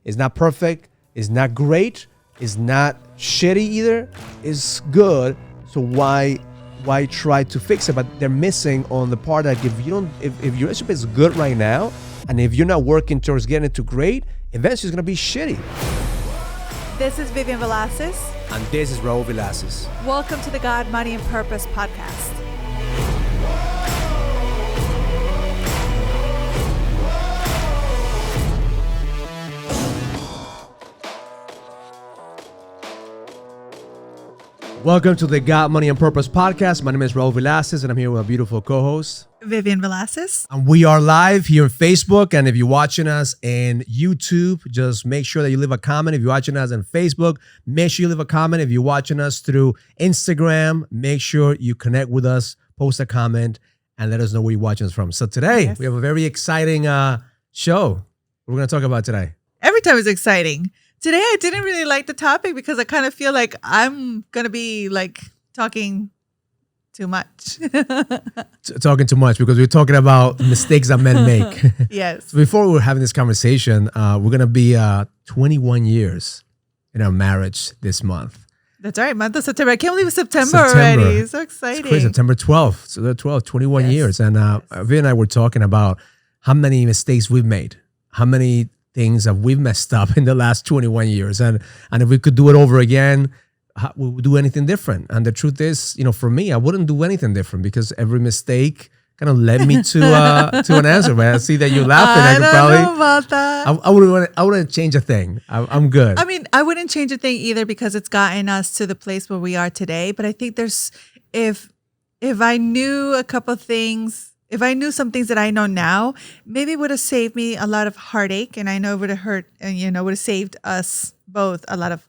It's not perfect. It's not great. It's not shitty either. It's good. So why try to fix it? But they're missing on the part that if your relationship is good right now, and if you're not working towards getting it to great, eventually it's gonna be shitty. This is Vivian Velasquez. And this is Raul Velasquez. Welcome to the God, Money, and Purpose podcast. Welcome to the God, Money, and Purpose podcast. My name is Raul Velasquez, and I'm here with a beautiful co-host, Vivian Velasquez. And we are live here on Facebook. And if you're watching us in YouTube, just make sure that you leave a comment. If you're watching us on Facebook, make sure you leave a comment. If you're watching us through Instagram, make sure you connect with us, post a comment, and let us know where you're watching us from. So today, we have a very exciting show. What we're going to talk about today. Every time is exciting. Today, I didn't really like the topic because I kind of feel like I'm going to be like talking too much. Talking too much because we're talking about mistakes that men make. Yes. So before we were having this conversation, we're going to be 21 years in our marriage this month. That's right. Month of September. I can't believe it's September already. It's so exciting. It's crazy. September 12th. So they're 21 years. And Vivian and I were talking about how many mistakes we've made, how many things that we've messed up in the last 21 years. And if we could do it over again, we would do anything different. And the truth is, for me, I wouldn't do anything different because every mistake kind of led me to an answer. But I see that you're laughing. I don't know about that. I wouldn't change a thing. I'm good. I mean, I wouldn't change a thing either because it's gotten us to the place where we are today. But I think if I knew a couple of things, if I knew some things that I know now, maybe it would have saved me a lot of heartache, and I know it would have hurt, and would have saved us both a lot of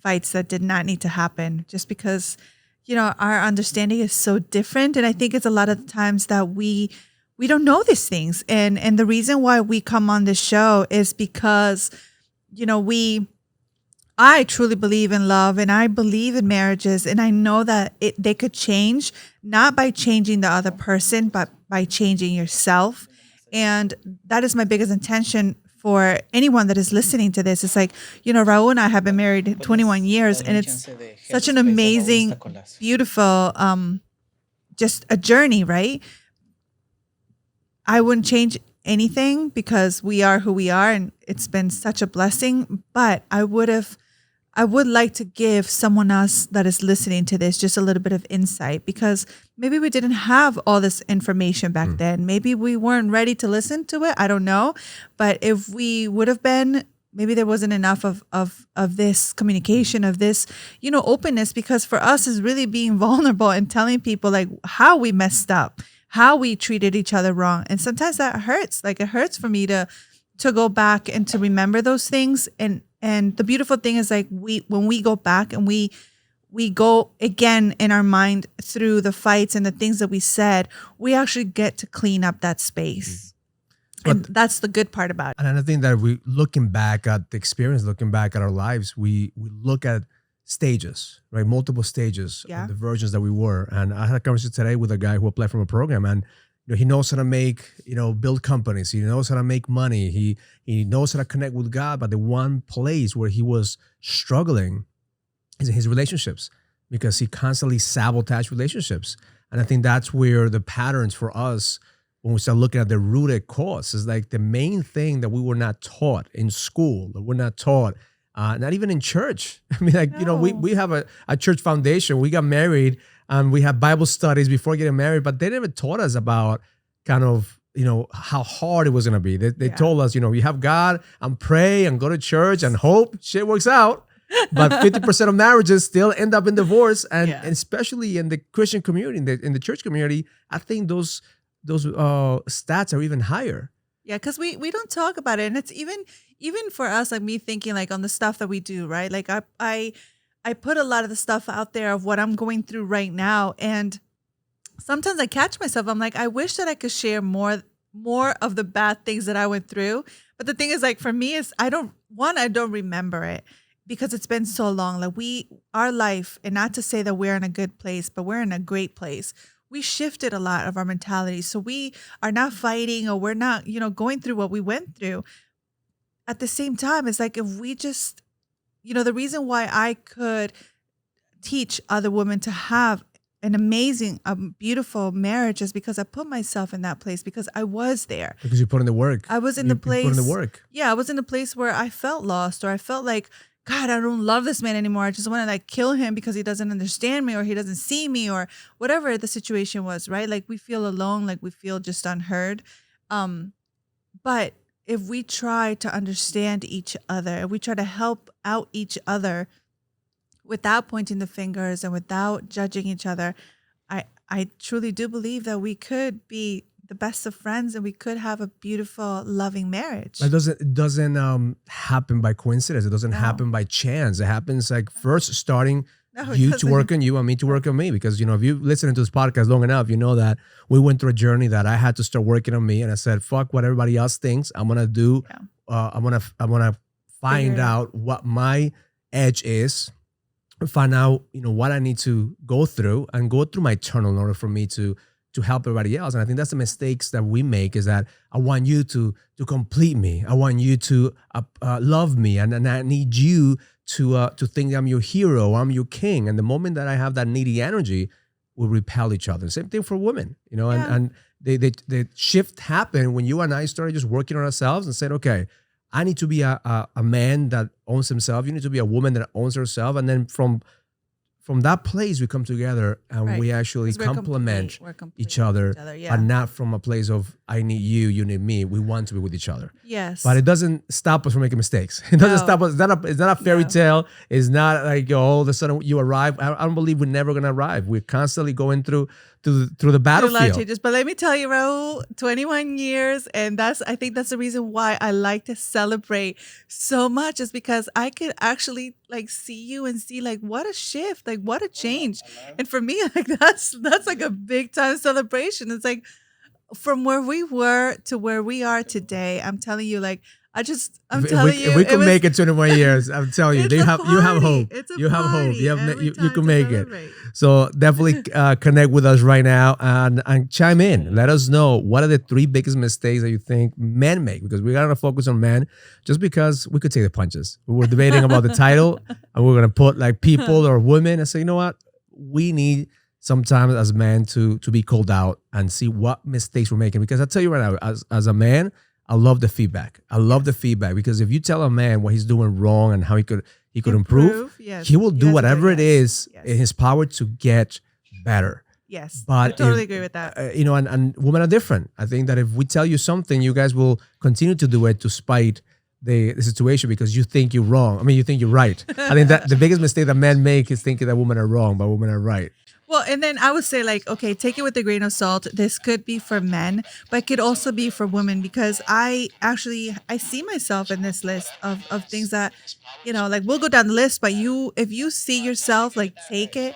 fights that did not need to happen. Just because, our understanding is so different, and I think it's a lot of times that we don't know these things, and the reason why we come on this show is because, I truly believe in love and I believe in marriages, and I know that they could change, not by changing the other person, but by changing yourself. And that is my biggest intention for anyone that is listening to this. It's like, Raul and I have been married 21 years, and it's such an amazing, beautiful, just a journey, right? I wouldn't change anything because we are who we are, and it's been such a blessing, but I would like to give someone else that is listening to this just a little bit of insight, because maybe we didn't have all this information back then. Maybe we weren't ready to listen to it. I don't know. But if we would have been, maybe there wasn't enough of this communication, of this, openness, because for us is really being vulnerable and telling people like how we messed up, how we treated each other wrong. And sometimes that hurts. Like it hurts for me to go back and to remember those things. And the beautiful thing is like when we go back and we go again in our mind through the fights and the things that we said, we actually get to clean up that space. And that's the good part about it. And I think that we looking back at the experience, looking back at our lives, we look at stages, right? Multiple stages of the versions that we were. And I had a conversation today with a guy who applied from a program, and he knows how to make, build companies. He knows how to make money. He knows how to connect with God. But the one place where he was struggling is in his relationships, because he constantly sabotaged relationships. And I think that's where the patterns for us, when we start looking at the rooted cause, is like the main thing that we were not taught in school, that we're not taught, not even in church. I mean, we have a church foundation. We got married. We had Bible studies before getting married, but they never taught us about kind of, how hard it was going to be. They told us, you have God and pray and go to church and hope shit works out. But 50% of marriages still end up in divorce. And especially in the Christian community, in the church community, I think those stats are even higher. Yeah, because we don't talk about it. And it's even for us, like me thinking like on the stuff that we do, right? Like I put a lot of the stuff out there of what I'm going through right now. And sometimes I catch myself. I'm like, I wish that I could share more of the bad things that I went through. But the thing is, like, for me, is I don't remember it because it's been so long. Like our life, and not to say that we're in a good place, but we're in a great place. We shifted a lot of our mentality. So we are not fighting, or we're not, going through what we went through. at the same time, it's like if we just, the reason why I could teach other women to have an amazing, beautiful marriage is because I put myself in that place, because I was there. Because you put in the work. I was in the place. You put in the work. Yeah, I was in a place where I felt lost, or I felt like, God, I don't love this man anymore. I just want to like kill him because he doesn't understand me, or he doesn't see me, or whatever the situation was, right? Like we feel alone, like we feel just unheard. But if we try to understand each other, if we try to help out each other without pointing the fingers and without judging each other, I truly do believe that we could be the best of friends and we could have a beautiful, loving marriage. It doesn't happen by coincidence. It doesn't happen by chance. It happens like first starting you to work on you and me to work on me. Because, if you listen to this podcast long enough, you know that we went through a journey that I had to start working on me. And I said, fuck what everybody else thinks. I'm going to do, I'm going to find out what my edge is. Find out, what I need to go through my tunnel in order for me to help everybody else. And I think that's the mistakes that we make, is that I want you to complete me. I want you to love me. And I need you to think I'm your hero, I'm your king. And the moment that I have that needy energy, we repel each other. Same thing for women, and the shift happened when you and I started just working on ourselves and said, okay, I need to be a man that owns himself. You need to be a woman that owns herself. And then from that place, we come together and we actually complement each other, and not from a place of I need you, you need me. We want to be with each other. Yes. But it doesn't stop us from making mistakes. It doesn't stop us. It's not a fairy tale. It's not like, all of a sudden you arrive. I don't believe we're never going to arrive. We're constantly going through the battlefield. A lot of changes. But let me tell you, Raul, 21 years. And I think that's the reason why I like to celebrate so much, is because I could actually like see you and see like what a shift, like what a change. And for me, like that's like a big time celebration. It's like from where we were to where we are today. I'm telling you, like, if we can make it 21 years, I'm telling you, you have hope. You have hope. You can make it. So definitely connect with us right now and chime in. Let us know, what are the 3 biggest mistakes that you think men make? Because we're going to focus on men, just because we could take the punches. We were debating about the title, and we're going to put like people or women and say, you know what? We need sometimes as men to be called out and see what mistakes we're making. Because I tell you right now, as a man, I love the feedback. I love the feedback, because if you tell a man what he's doing wrong and how he could improve, he will do whatever it is in his power to get better. Yes, but I totally agree with that. And women are different. I think that if we tell you something, you guys will continue to do it to spite the situation, because you think you're wrong. I mean, you think you're right. I think that the biggest mistake that men make is thinking that women are wrong, but women are right. Well, and then I would say, like, okay, take it with a grain of salt. This could be for men, but it could also be for women, because I see myself in this list of things that, like, we'll go down the list, but if you see yourself, like, take it.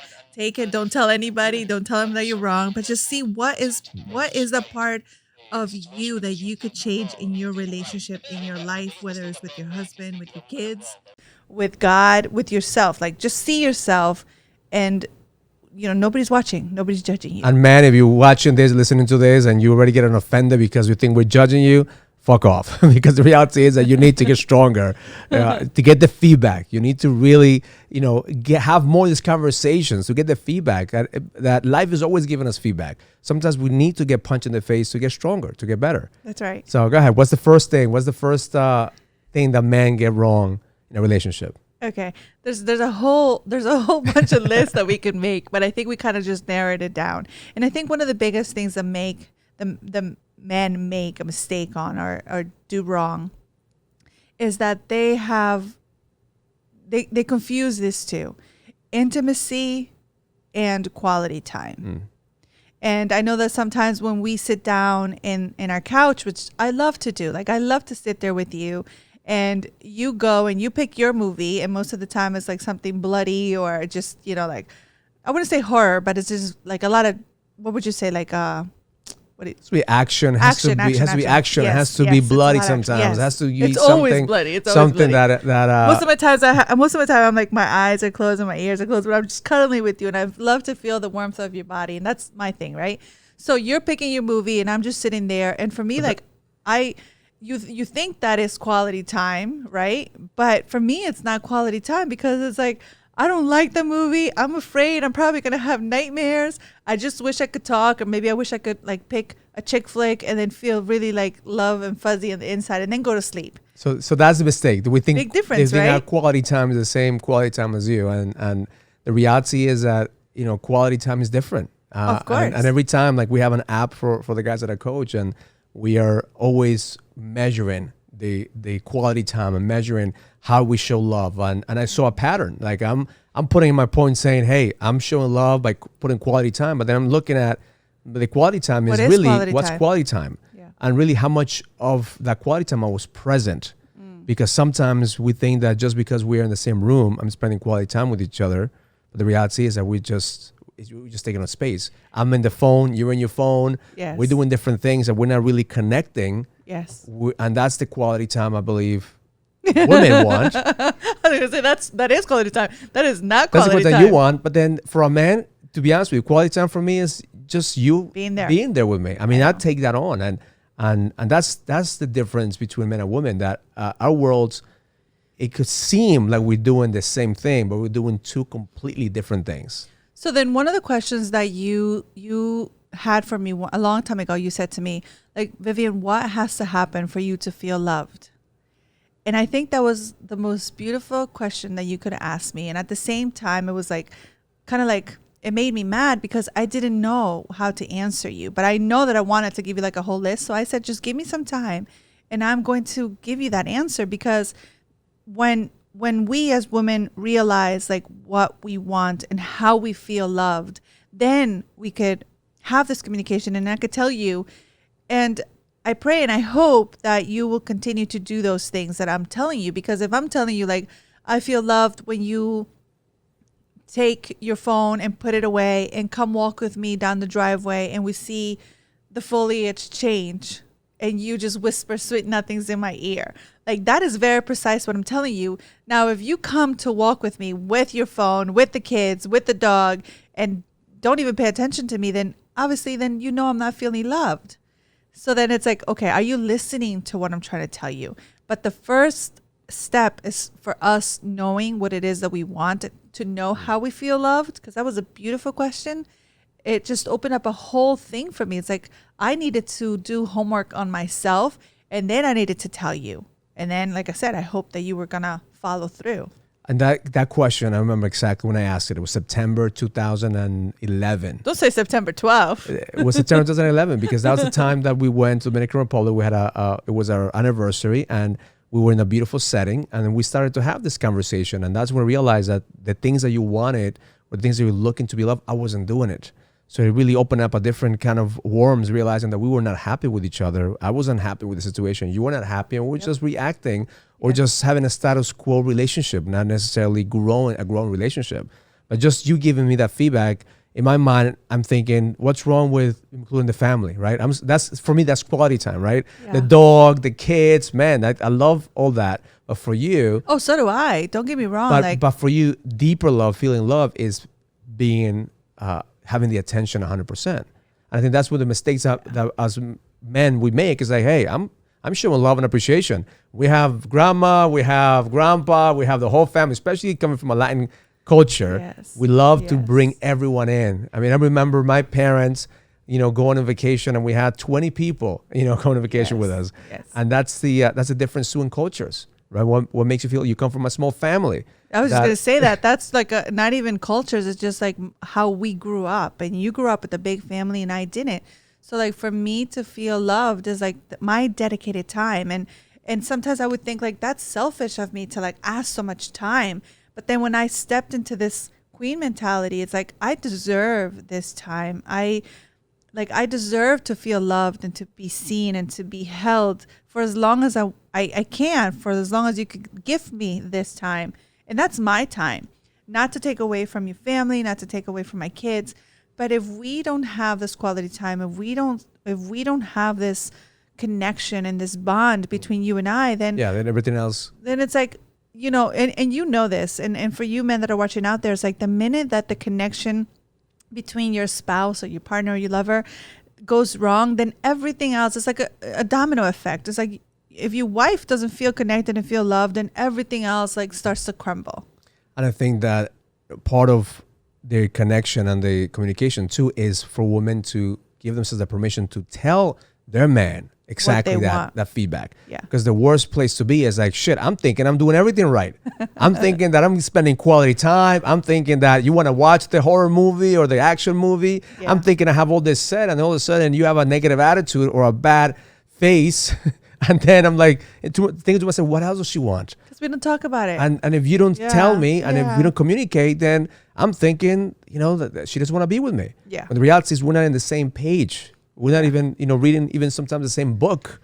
Don't tell anybody. Don't tell them that you're wrong, but just see what is the part of you that you could change in your relationship, in your life, whether it's with your husband, with your kids, with God, with yourself. Like, just see yourself, and nobody's watching, nobody's judging you. And man, if you're watching this, listening to this, and you already get offended because you think we're judging you, fuck off. Because the reality is that you need to get stronger to get the feedback. You need to really, have more of these conversations to get the feedback. That life is always giving us feedback. Sometimes we need to get punched in the face to get stronger, to get better. That's right. So go ahead. What's the first thing? What's the first thing that men get wrong in a relationship? Okay, there's a whole bunch of lists that we could make, but I think we kind of just narrowed it down. And I think one of the biggest things that make the men make a mistake on or do wrong is that they confuse this two, intimacy and quality time. And I know that sometimes when we sit down in our couch, which I love to do, like I love to sit there with you, and you go and you pick your movie, and most of the time it's like something bloody or just, like, I wouldn't say horror, but it's just like a lot of, what would you say, like it has to be action. It has to be action. It has to be bloody sometimes. Yes. It has to be it's something. Always bloody. It's always something bloody. that most of the time I'm like, my eyes are closed and my ears are closed, but I'm just cuddling with you, and I love to feel the warmth of your body, and that's my thing, right? So you're picking your movie, and I'm just sitting there, and for me, like you think that is quality time, right? But for me, it's not quality time because it's like, I don't like the movie. I'm afraid I'm probably going to have nightmares. I just wish I could talk, or maybe I wish I could like pick a chick flick and then feel really like love and fuzzy on the inside and then go to sleep. So that's the mistake. Do we think big difference, right? Our right? quality time is the same quality time as you, and the reality is that quality time is different. Of course. And every time, like, we have an app for the guys that I coach, and we are always measuring the quality time and measuring how we show love. And I saw a pattern. Like, I'm putting in my point saying, hey, I'm showing love by putting quality time, but then I'm looking at the quality time is really what's quality time. Yeah. And really how much of that quality time I was present. Because sometimes we think that just because we're in the same room, I'm spending quality time with each other. But the reality is that we're just taking up space. I'm in the phone, you're in your phone. Yes. We're doing different things and we're not really connecting. Yes. And that's the quality time I believe women want. I was going to say that is quality time. That is not That's quality the time. you want. But then for a man, to be honest with you, quality time for me is just you being there with me. I mean, I take that on, and that's the difference between men and women. That our worlds, it could seem like we're doing the same thing, but we're doing two completely different things. So then, one of the questions that you had for me a long time ago, you said to me, like, Vivian, what has to happen for you to feel loved? And I think that was the most beautiful question that you could ask me. And at the same time, it was like, kind of like, it made me mad because I didn't know how to answer you. But I know that I wanted to give you like a whole list. So I said, just give me some time and I'm going to give you that answer. Because when we as women realize like what we want and how we feel loved, then we could have this communication. And I could tell you, and I pray and I hope that you will continue to do those things that I'm telling you. Because if I'm telling you, like, I feel loved when you take your phone and put it away and come walk with me down the driveway and we see the foliage change and you just whisper sweet nothings in my ear. Like, that is very precise what I'm telling you. Now, if you come to walk with me with your phone, with the kids, with the dog, and don't even pay attention to me, then obviously then you know I'm not feeling loved. So then it's like, okay, are you listening to what I'm trying to tell you? But the first step is for us knowing what it is that we want, to know how we feel loved, because that was a beautiful question. It just opened up a whole thing for me. It's like I needed to do homework on myself, and then I needed to tell you. And then, like I said, I hope that you were gonna follow through. And that question, I remember exactly when I asked it. It was September 2011. Don't say September 12th. It was September 2011 because that was the time that we went to Dominican Republic. We had it was our anniversary, and we were in a beautiful setting, and then we started to have this conversation. And that's when I realized that the things that you wanted or the things that you were looking to be loved, I wasn't doing it. So it really opened up a different kind of worms, realizing that we were not happy with each other. I wasn't happy with the situation. You were not happy, and we were just reacting or just having a status quo relationship, not necessarily a growing relationship. But just you giving me that feedback, in my mind, I'm thinking, what's wrong with including the family, right? That's for me, that's quality time, right? Yeah. The dog, the kids, man, I love all that. But for you, oh, so do I. Don't get me wrong. But for you, deeper love, feeling love is being having the attention 100%. And I think that's what the mistakes that as men we make is like, hey, I'm showing love and appreciation. We have grandma, we have grandpa, we have the whole family, especially coming from a Latin culture. Yes. We love to bring everyone in. I mean, I remember my parents, going on vacation, and we had 20 people, going on vacation with us. Yes. And that's the difference too in cultures, right? What makes you feel you come from a small family. I was just going to say that's like not even cultures. It's just like how we grew up, and you grew up with a big family and I didn't. So like for me to feel loved is like my dedicated time. And sometimes I would think like that's selfish of me to like ask so much time. But then when I stepped into this queen mentality, it's like, I deserve this time. I deserve to feel loved and to be seen and to be held for as long as I can, for as long as you could give me this time. And that's my time, not to take away from your family, not to take away from my kids. But if we don't have this quality time, if we don't have this connection and this bond between you and I, then everything else. Then it's like, and you know this, and for you men that are watching out there, it's like the minute that the connection between your spouse or your partner or your lover goes wrong, then everything else is like a domino effect. It's like if your wife doesn't feel connected and feel loved, then everything else like starts to crumble. And I think that part of the connection and the communication too is for women to give themselves the permission to tell their man exactly that feedback. Yeah. Because the worst place to be is like, shit, I'm thinking I'm doing everything right. I'm thinking that I'm spending quality time. I'm thinking that you want to watch the horror movie or the action movie. Yeah. I'm thinking I have all this set, and all of a sudden you have a negative attitude or a bad face. And then I'm like, thinking to myself, what else does she want? Because we don't talk about it. And if you don't tell me, and if we don't communicate, then I'm thinking, that she doesn't want to be with me. Yeah. And the reality is we're not in the same page. We're not even, reading even sometimes the same book.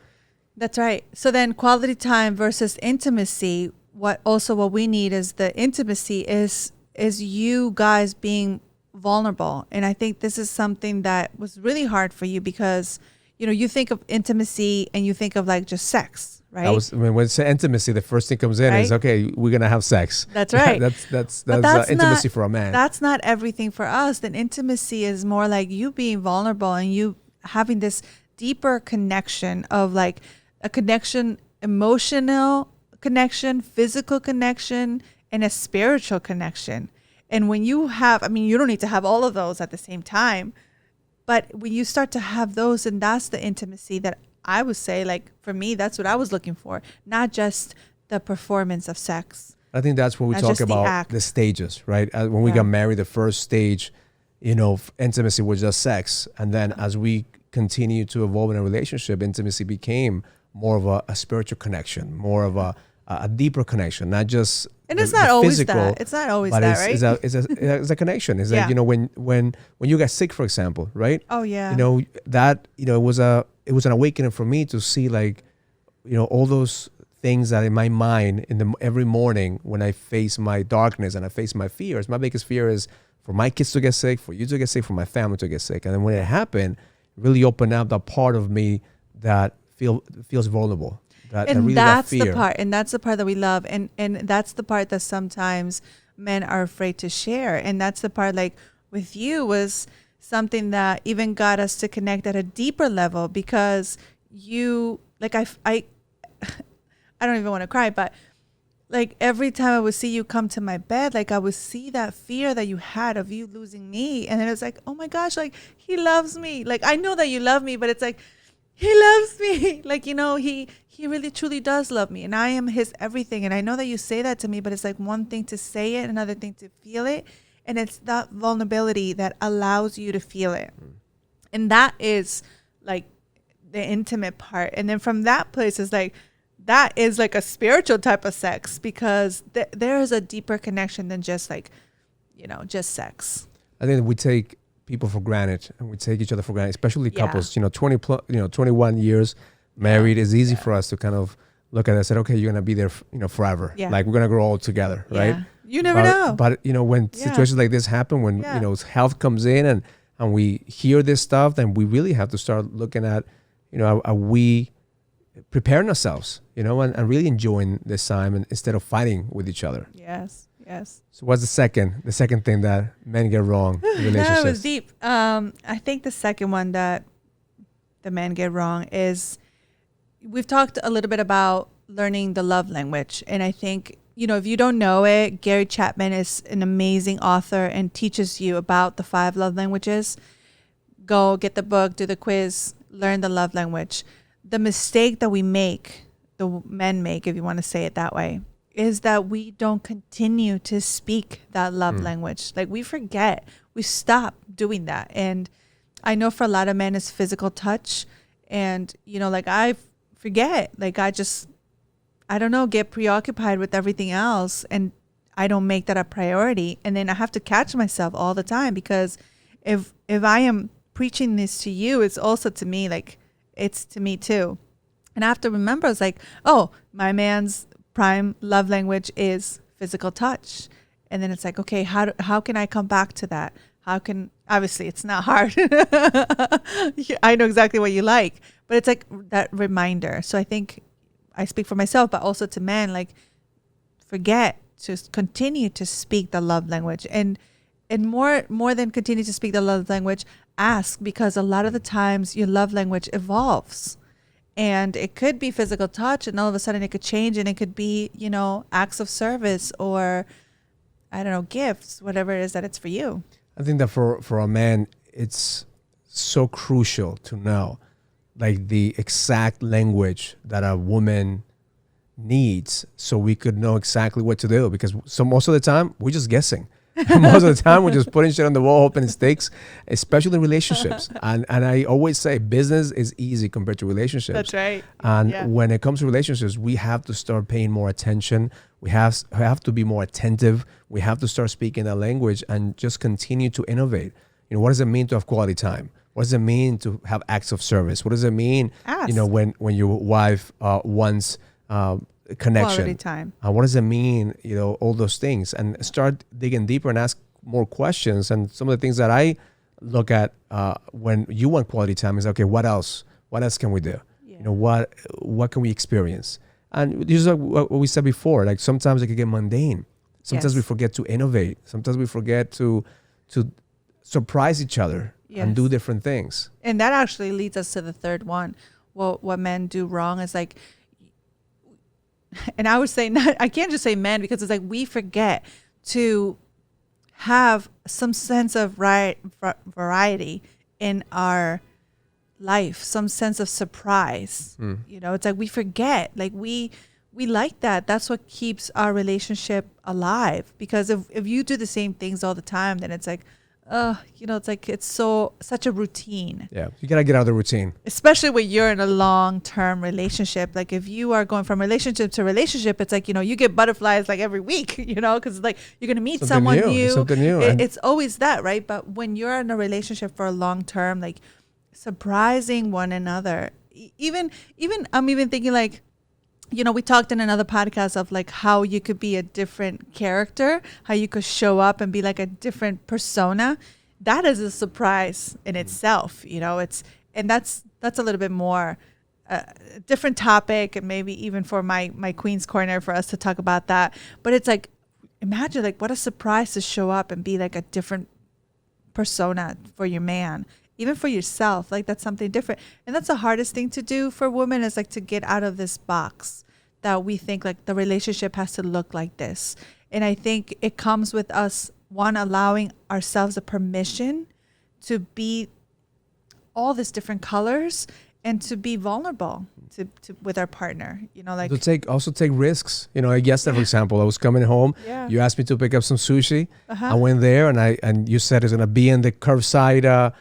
That's right. So then quality time versus intimacy, what we need is the intimacy is you guys being vulnerable. And I think this is something that was really hard for you because you think of intimacy and you think of like just sex, right? When it's intimacy, the first thing comes in is, okay, we're going to have sex. That's right. that's intimacy for a man. That's not everything for us. Then intimacy is more like you being vulnerable and you having this deeper connection of like a connection, emotional connection, physical connection, and a spiritual connection. And when you have, you don't need to have all of those at the same time. But when you start to have those, and that's the intimacy that I would say, like, for me, that's what I was looking for. Not just the performance of sex. I think that's when we talk about the stages, right? When we got married, the first stage, intimacy was just sex. And then as we continue to evolve in a relationship, intimacy became more of a spiritual connection, more of a deeper connection, not just and it's not always physical, that. It's not always that, right? It's a connection. It's like, when you get sick, for example, right? Oh yeah. It was an awakening for me to see like, all those things that in my mind every morning when I face my darkness and I face my fears, my biggest fear is for my kids to get sick, for you to get sick, for my family to get sick. And then when it happened, really opened up that part of me that feels vulnerable. That's the part, and that's the part that we love, and that's the part that sometimes men are afraid to share, and that's the part like with you was something that even got us to connect at a deeper level because you like I don't even want to cry, but like every time I would see you come to my bed, like I would see that fear that you had of you losing me, and then it's like, oh my gosh, like he loves me, like I know that you love me, but it's like he loves me, like he really truly does love me, and I am his everything. And I know that you say that to me, but it's like one thing to say it, another thing to feel it. And it's that vulnerability that allows you to feel it. And that is like the intimate part. And then from that place is like, that is like a spiritual type of sex because there is a deeper connection than just like, just sex. I think we take people for granted and we take each other for granted, especially couples, 21 years married is easy for us to kind of look at it and say, okay, you're going to be there, forever. Yeah. Like we're going to grow old together, right? You never know. But, when situations like this happen, when, health comes in and we hear this stuff, then we really have to start looking at, are we preparing ourselves, and really enjoying this time and instead of fighting with each other. Yes. So what's the second thing that men get wrong in relationships? That was deep. I think the second one that the men get wrong is we've talked a little bit about learning the love language. And I think, if you don't know it, Gary Chapman is an amazing author and teaches you about the 5 love languages. Go get the book, do the quiz, learn the love language. The mistake that we make, the men make, if you want to say it that way, is that we don't continue to speak that love language. Like we forget, we stop doing that. And I know for a lot of men it's physical touch. And, like I forget, like I don't know, get preoccupied with everything else. And I don't make that a priority. And then I have to catch myself all the time because if I am preaching this to you, it's also to me, like it's to me too. And I have to remember, it's like, oh, my man's prime love language is physical touch. And then it's like, okay, how can I come back to that? Obviously it's not hard. I know exactly what you like, but it's like that reminder. So I think I speak for myself, but also to men, like forget to continue to speak the love language and more than continue to speak the love language, ask, because a lot of the times your love language evolves. And it could be physical touch, and all of a sudden it could change, and it could be, acts of service, or I don't know, gifts, whatever it is that it's for you. I think that for a man, it's so crucial to know like the exact language that a woman needs, so we could know exactly what to do, because most of the time we're just guessing. Most of the time we're just putting shit on the wall hoping it sticks, especially in relationships. And I always say business is easy compared to relationships. That's right. And when it comes to relationships, we have to start paying more attention. We have to be more attentive. We have to start speaking that language and just continue to innovate. What does it mean to have quality time? What does it mean to have acts of service? What does it mean, when your wife wants connection? Quality time. What does it mean? All those things, and start digging deeper and ask more questions. And some of the things that I look at when you want quality time is, okay, what else? What else can we do? Yeah. What can we experience? And just like what we said before, like sometimes it can get mundane. Sometimes we forget to innovate. Sometimes we forget to surprise each other and do different things. And that actually leads us to the third one. Well, what men do wrong is like, and I would say I can't just say men, because it's like we forget to have some sense of variety in our life, some sense of surprise. It's like we forget, like we like that. That's what keeps our relationship alive. Because if you do the same things all the time, then it's like, it's like it's such a routine. Yeah, you gotta get out of the routine. Especially when you're in a long-term relationship. Like if you are going from relationship to relationship, it's like, you get butterflies like every week, because like you're gonna meet someone new. Something new. It's always that, right? But when you're in a relationship for a long term, like surprising one another, even I'm even thinking like, we talked in another podcast of like how you could be a different character, how you could show up and be like a different persona. That is a surprise in itself, and that's a little bit more different topic, and maybe even for my Queen's Corner for us to talk about that. But it's like, imagine like what a surprise to show up and be like a different persona for your man. Even for yourself, like that's something different. And that's the hardest thing to do for women, is like to get out of this box that we think like the relationship has to look like this. And I think it comes with us, one, allowing ourselves the permission to be all these different colors and to be vulnerable to with our partner, like to take risks. Yesterday, for example, I was coming home. Yeah. You asked me to pick up some sushi. I went there and you said it's gonna be in the curbside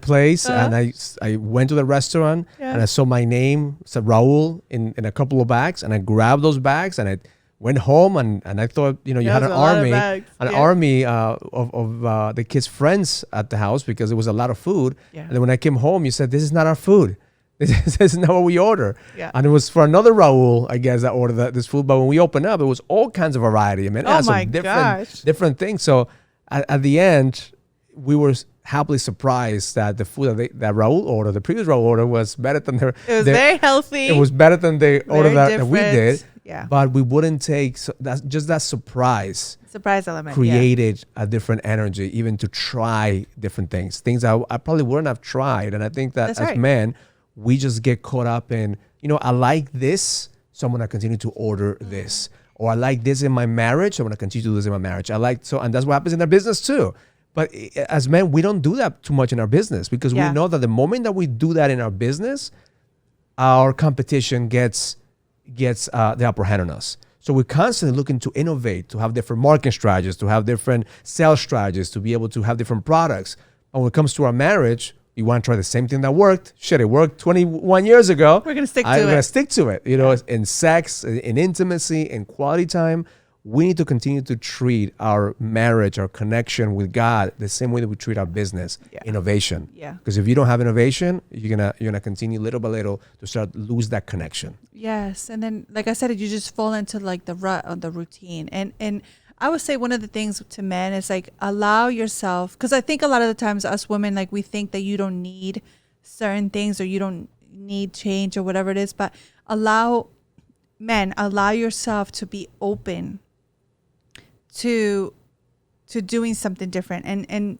place, and I went to the restaurant and I saw my name, it said Raul in a couple of bags, and I grabbed those bags and I went home and I thought, you had an army of the kids' friends at the house, because it was a lot of food. And then when I came home, you said, this is not our food. This is not what we order. And it was for another Raul, I guess, that ordered this food. But when we opened up, it was all kinds of variety. I mean, it had some different things. So at the end, we were happily surprised that the food that Raul ordered, the previous Raul order, was better than their. It was very healthy. It was better than the order that we did. Yeah. But we wouldn't take that surprise element created a different energy, even to try different things I probably wouldn't have tried. And I think that as men, we just get caught up in, I like this, so I'm gonna continue to order this, or I like this in my marriage, so I'm gonna continue to do this in my marriage. And that's what happens in our business too. But as men, we don't do that too much in our business, because we know that the moment that we do that in our business, our competition gets the upper hand on us. So we're constantly looking to innovate, to have different marketing strategies, to have different sales strategies, to be able to have different products. And when it comes to our marriage, we want to try the same thing that worked. Shit, it worked 21 years ago. We're going to stick to it. I'm going to stick to it. In sex, in intimacy, in quality time. We need to continue to treat our marriage, our connection with God, the same way that we treat our business, innovation. Yeah. Because if you don't have innovation, you're gonna continue little by little to start lose that connection. Yes, and then like I said, you just fall into like the rut of the routine. And I would say one of the things to men is like allow yourself, because I think a lot of the times us women, like we think that you don't need certain things or you don't need change or whatever it is, but allow yourself to be open to doing something different. And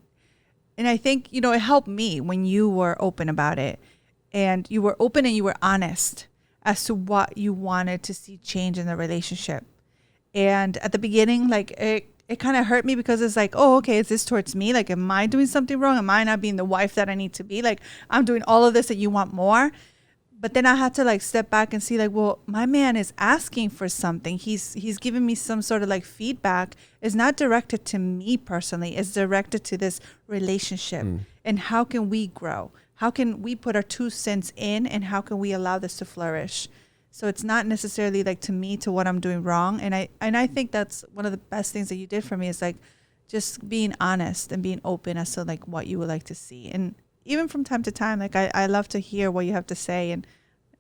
I think, it helped me when you were open about it. and you were open and you were honest as to what you wanted to see change in the relationship. And at the beginning, like it kind of hurt me because it's like, oh, okay, is this towards me? Like, am I doing something wrong? Am I not being the wife that I need to be? Like, I'm doing all of this and you want more. But then I had to like step back and see like, well, my man is asking for something. He's giving me some sort of like feedback. It's not directed to me personally. It's directed to this relationship. And how can we grow? How can we put our 2 cents in, and how can we allow this to flourish? So it's not necessarily like to me, to what I'm doing wrong. And I think that's one of the best things that you did for me, is like just being honest and being open as to like what you would like to see. And even from time to time, like I love to hear what you have to say. And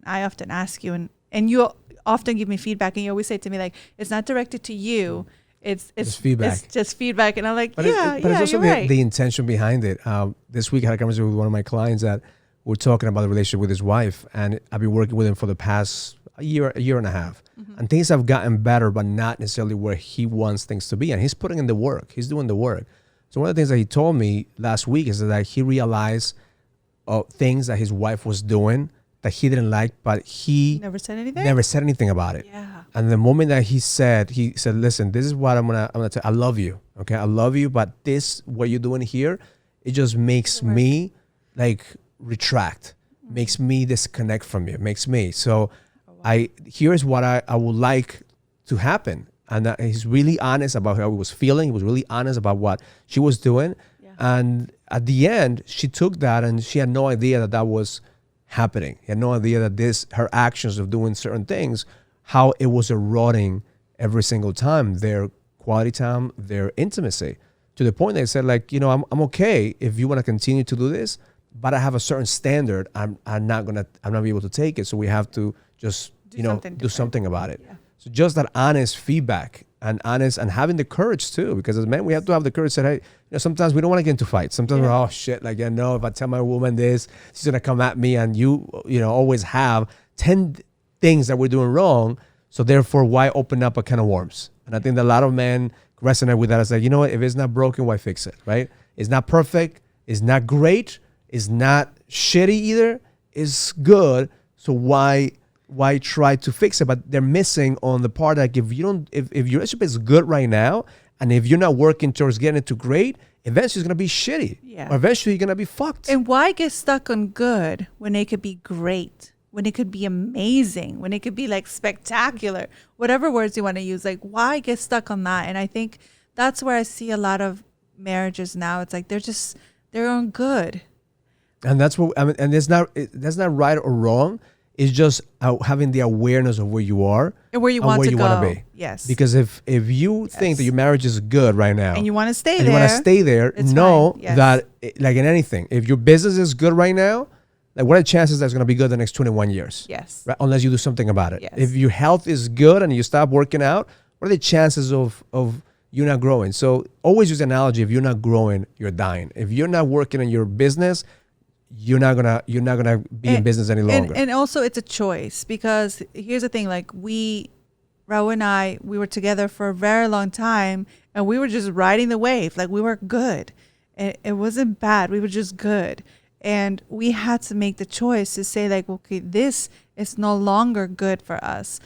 I often ask you, and you often give me feedback, and you always say to me like, it's not directed to you. It's feedback. It's just feedback. And I'm like, but it's also the intention behind it. This week I had a conversation with one of my clients that we're talking about the relationship with his wife, and I've been working with him for the past a year and a half. And things have gotten better, but not necessarily where he wants things to be. And he's putting in the work. He's doing the work. So one of the things that he told me last week is that he realized things that his wife was doing that he didn't like, but he never said anything about it. Yeah. And the moment that he said, listen, this is what I'm gonna tell. I love you. Okay. I love you. But what you're doing here, it just makes me like retract, makes me disconnect from you, makes me. So here's what I would like to happen. And he's really honest about how he was feeling. He was really honest about what she was doing. Yeah. And at the end, she took that, and she had no idea that was happening. He had no idea that her actions of doing certain things, how it was eroding every single time their quality time, their intimacy, to the point they said like, I'm okay if you want to continue to do this, but I have a certain standard. I'm not be able to take it. So we have to just, do something about it. Yeah. So just that honest feedback and having the courage too, because as men, we have to have the courage to say, hey, sometimes we don't want to get into fights. Sometimes we're, oh shit, like, if I tell my woman this, she's going to come at me, and you always have 10 things that we're doing wrong. So therefore, why open up a can of worms? And I think that a lot of men resonate with that. It's like, what, if it's not broken, why fix it, right? It's not perfect. It's not great. It's not shitty either. It's good. So why try to fix it? But they're missing on the part that if your relationship is good right now, and if you're not working towards getting it to great, eventually it's going to be shitty. Yeah. Or eventually you're going to be fucked. And why get stuck on good when it could be great, when it could be amazing, when it could be like spectacular, whatever words you want to use? Like, why get stuck on that? And I think that's where I see a lot of marriages now. It's like they're on good. And that's what I mean. And that's not right or wrong. It's just having the awareness of where you are and where you want to be. Yes. Because if you think that your marriage is good right now and you want to stay there, know that like in anything, if your business is good right now, like what are the chances that it's going to be good the next 21 years? Yes. Right? Unless you do something about it. Yes. If your health is good and you stop working out, what are the chances of you not growing? So always use the analogy: if you're not growing, you're dying. If you're not working in your business, you're not gonna be in business any longer. And also it's a choice, because here's the thing, like Raul and I, we were together for a very long time, and we were just riding the wave. Like, we were good. It wasn't bad. We were just good. And we had to make the choice to say like, okay, this is no longer good for us.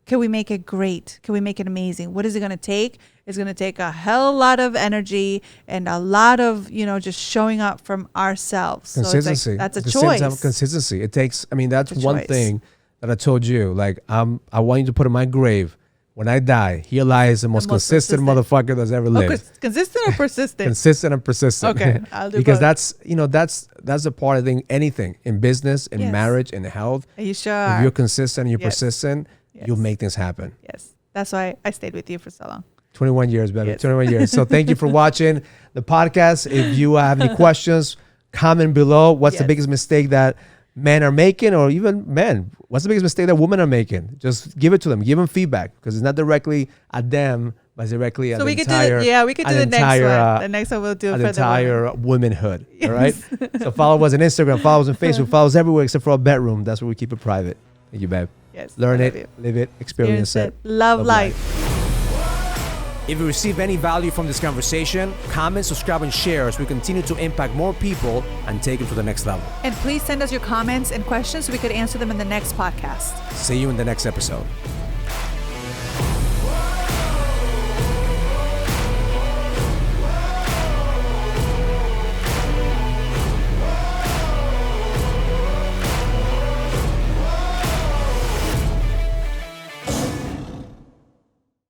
Can we make it great? Can we make it amazing? What is it going to take? It's going to take a hell of a lot of energy and a lot of, just showing up from ourselves. Consistency. So it's like, that's a At the choice. same time, consistency. It takes, that's one thing that I told you. Like, I want you to put in my grave, when I die, here lies the most consistent motherfucker that's ever lived. Consistent or persistent? Consistent and persistent. Okay, I'll do because both. that's the part, I think, anything in business, in marriage, in health. Are you sure? If you're consistent and you're persistent, you'll make things happen. Yes. That's why I stayed with you for so long. 21 years, baby. Yes. 21 years. So thank you for watching the podcast. If you have any questions, comment below. What's the biggest mistake that men are making, or even men? What's the biggest mistake that women are making? Just give it to them. Give them feedback, because it's not directly at them, but it's directly at the entire. We could do the next one. The next one we'll do it for the entire womanhood. Yes. All right. So follow us on Instagram. Follow us on Facebook. Follow us everywhere except for our bedroom. That's where we keep it private. Thank you, babe. Yes. Learn it, live it, experience it. Love life. If you receive any value from this conversation, comment, subscribe, and share as we continue to impact more people and take it to the next level. And please send us your comments and questions so we could answer them in the next podcast. See you in the next episode.